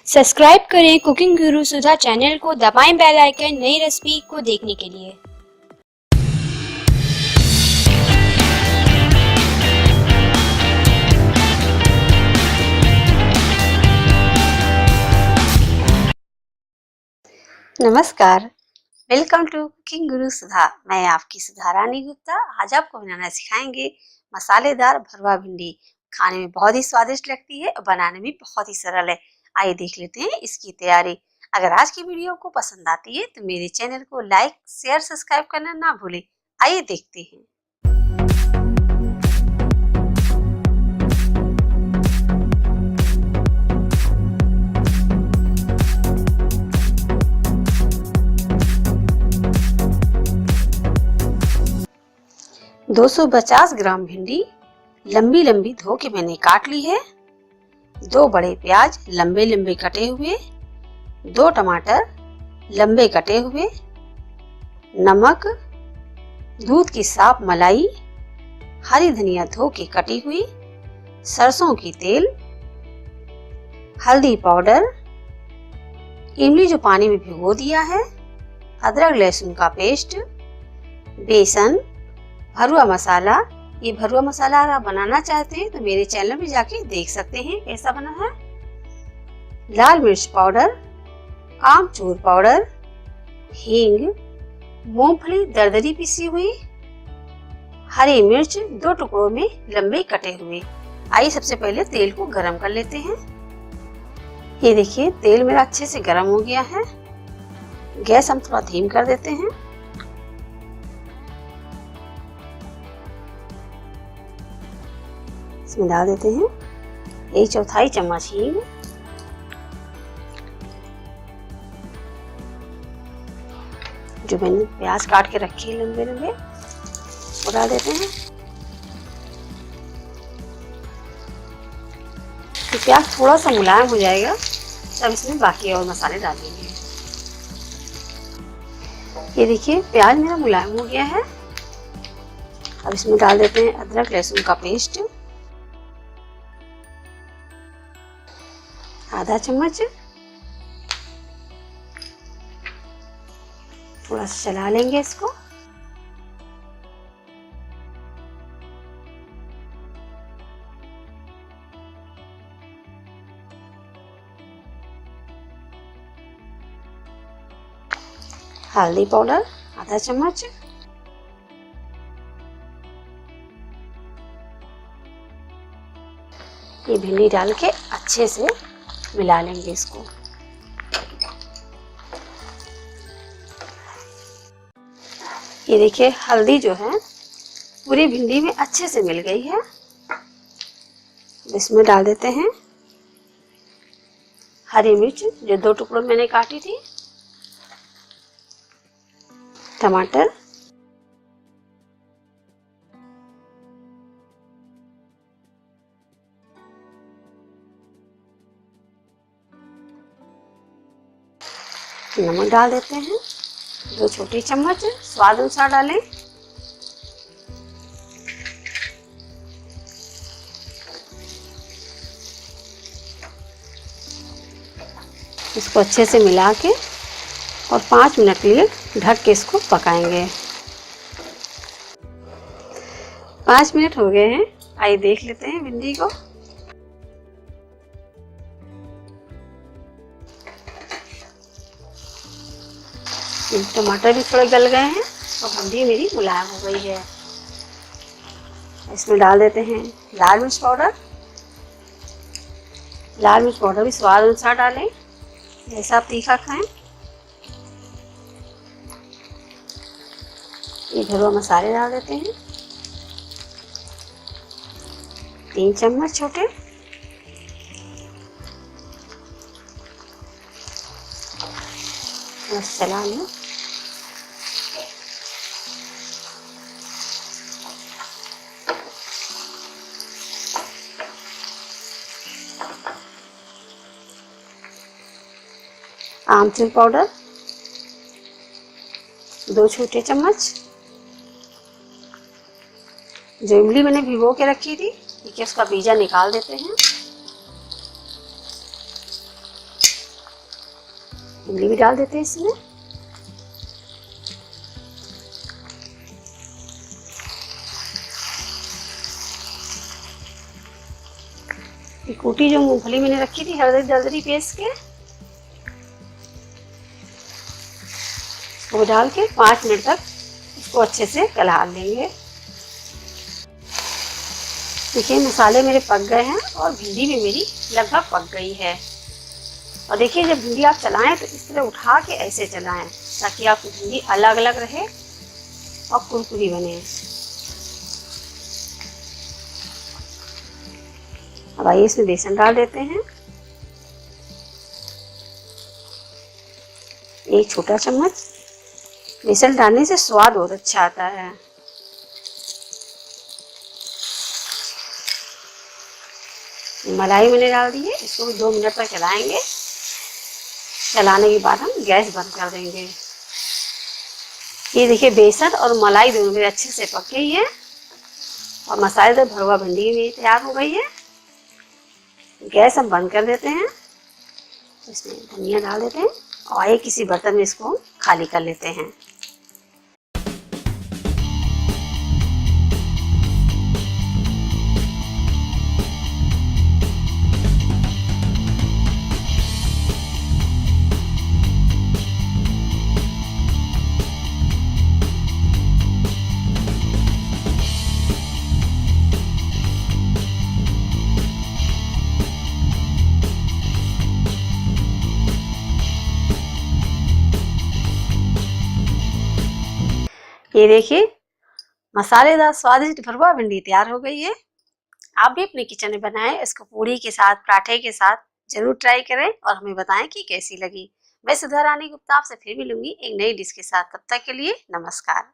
Subscribe करें cooking गुरु सुधा channel को, दबाएं बेल आइकन नई रेसिपी को देखने के लिए। नमस्कार, वेलकम टू कुकिंग गुरु सुधा। मैं आपकी सुधा रानी गुप्ता। आज आपको बनाना सिखाएंगे मसालेदार भरवा भिंडी। खाने में बहुत ही स्वादिष्ट लगती है और बनाने में बहुत ही सरल है। आइए देख लेते हैं इसकी तैयारी। अगर आज की वीडियो आपको पसंद आती है तो मेरे चैनल को लाइक, शेयर, सब्सक्राइब करना ना भूलें। आइए देखते हैं। 250 ग्राम भिंडी लंबी लंबी धो के मैंने काट ली है। 2 बड़े प्याज लंबे लंबे कटे हुए, 2 टमाटर लंबे कटे हुए, नमक, दूध की साफ मलाई, हरी धनिया धो के कटी हुई, सरसों की तेल, हल्दी पाउडर, इमली जो पानी में भिगो दिया है, अदरक लहसुन का पेस्ट, बेसन, भरुआ मसाला। ये भरुआ मसाला अगर आप बनाना चाहते हैं तो मेरे चैनल में जाके देख सकते हैं कैसा बना है। लाल मिर्च पाउडर, आमचूर पाउडर, हींग, मूंगफली दरदरी पिसी हुई, हरी मिर्च 2 टुकड़ों में लंबे कटे हुए। आइए सबसे पहले तेल को गरम कर लेते हैं। ये देखिए तेल मेरा अच्छे से गरम हो गया है। गैस हम थोड़ा धीम कर देते हैं। इसमें डाल देते हैं 1/4 चम्मच हींग, जो मैंने प्याज काट के रखे हैं लंबे लंबे, वो डाल देते हैं। तो प्याज थोड़ा सा मुलायम हो जाएगा तब इसमें बाकी और मसाले डालेंगे। ये देखिए प्याज मेरा मुलायम हो गया है। अब इसमें डाल देते हैं अदरक लहसुन का पेस्ट, आधा चम्मच। थोड़ा सा चला लेंगे इसको। हल्दी पाउडर आधा चम्मच, ये भिंडी डाल के अच्छे से मिला लेंगे इसको। ये देखिए हल्दी जो है पूरी भिंडी में अच्छे से मिल गई है। इसमें डाल देते हैं हरी मिर्च जो 2 टुकड़ों में मैंने काटी थी, टमाटर, नमक डाल देते हैं 2 छोटी चम्मच, स्वाद अनुसार डालें। इसको अच्छे से मिला के और 5 मिनट के लिए ढक के इसको पकाएंगे। 5 मिनट हो गए हैं। आइए देख लेते हैं भिंडी को। टमाटर भी थोड़े गल गए हैं और भिंडी मेरी मुलायम हो गई है। इसमें डाल देते हैं लाल मिर्च पाउडर। लाल मिर्च पाउडर भी स्वाद अनुसार डालें, जैसा आप तीखा खाएं। ये भरुआ मसाले डाल देते हैं 3 चम्मच छोटे। बस चला लो। आमचूर पाउडर 2 छोटे चम्मच। जो इमली मैंने भिगो के रखी थी, ठीक है, उसका बीजा निकाल देते हैं। इमली भी डाल देते हैं इसमें। ये कूटी जो मूंगफली मैंने रखी थी हल्दी दलदली पीस के, वो डाल के 5 मिनट तक इसको अच्छे से गला लेंगे। देखिए मसाले मेरे पक गए हैं और भिंडी भी मेरी लगभग पक गई है। और देखिए जब भिंडी आप चलाएं तो इस तरह उठा के ऐसे चलाएं ताकि आपकी भिंडी अलग अलग रहे और कुरकुरी बने। अब आइए इसमें बेसन डाल देते हैं, 1 छोटा चम्मच। बेसन डालने से स्वाद बहुत अच्छा आता है। मलाई मैंने डाल दी है, इसको भी 2 मिनट तक चलाएंगे। चलाने के बाद हम गैस बंद कर देंगे। ये देखिए बेसन और मलाई दोनों मेरे अच्छे से पक गई है और मसालेदार भरवा भिंडी भी तैयार हो गई है। गैस हम बंद कर देते हैं। इसमें धनिया डाल देते हैं और एक किसी बर्तन में इसको खाली कर लेते हैं। ये देखिए मसालेदार स्वादिष्ट भरवा भिंडी तैयार हो गई है। आप भी अपने किचन में बनाएं, इसको पूरी के साथ पराठे के साथ जरूर ट्राई करें और हमें बताएं कि कैसी लगी। मैं सुधा रानी गुप्ता आपसे फिर मिलूंगी एक नई डिश के साथ। तब तक के लिए नमस्कार।